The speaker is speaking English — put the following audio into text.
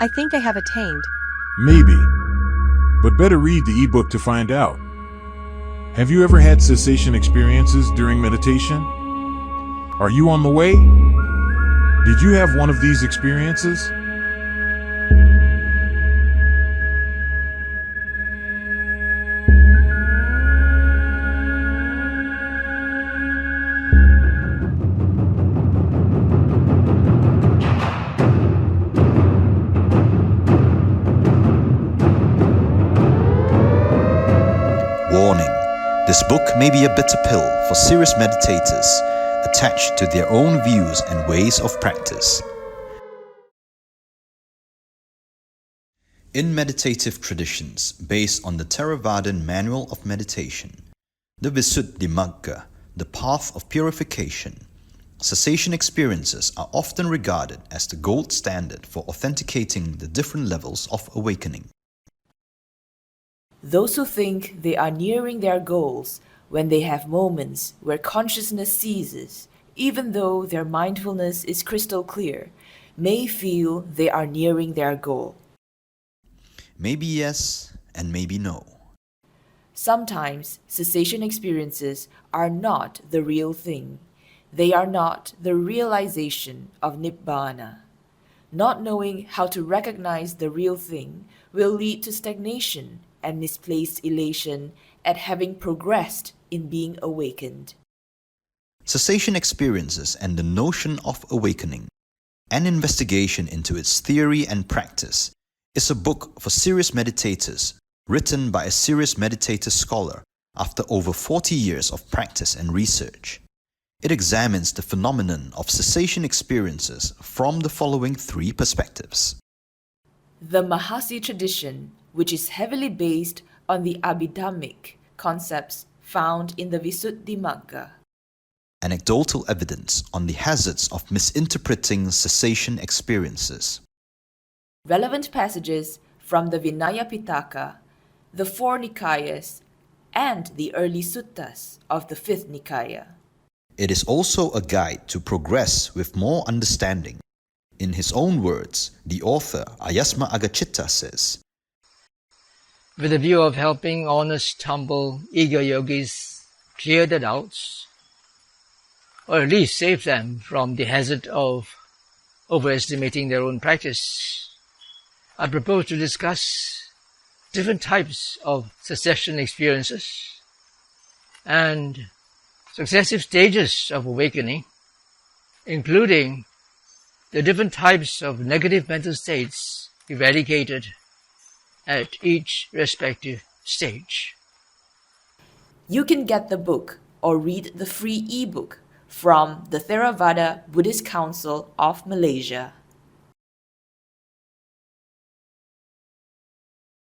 I think I have attained. Maybe. But better read the ebook to find out. Have you ever had cessation experiences during meditation? Are you on the way? Did you have one of these experiences? Warning: this book may be a bitter pill for serious meditators attached to their own views and ways of practice. In meditative traditions based on the Theravadan Manual of Meditation, the Visuddhimagga, the path of purification, cessation experiences are often regarded as the gold standard for authenticating the different levels of awakening. Those who think they are nearing their goals when they have moments where consciousness ceases, even though their mindfulness is crystal clear, may feel they are nearing their goal. Maybe yes and maybe no. Sometimes cessation experiences are not the real thing. They are not the realization of Nibbana. Not knowing how to recognize the real thing will lead to stagnation and misplaced elation at having progressed in being awakened. Cessation experiences and the notion of awakening, an investigation into its theory and practice, is a book for serious meditators written by a serious meditator scholar after over 40 years of practice and research. It examines the phenomenon of cessation experiences from the following three perspectives. The Mahasi tradition, which is heavily based on the Abhidhammic concepts found in the Visuddhimagga. Anecdotal evidence on the hazards of misinterpreting cessation experiences. Relevant passages from the Vinaya Pitaka, the four Nikayas, and the early suttas of the fifth Nikaya. It is also a guide to progress with more understanding. In his own words, the author Ayasma Agachitta says, with the view of helping honest, humble, eager yogis clear their doubts, or at least save them from the hazard of overestimating their own practice, I propose to discuss different types of cessation experiences and successive stages of awakening, including the different types of negative mental states eradicated at each respective stage. You can get the book or read the free ebook from the Theravada Buddhist Council of Malaysia.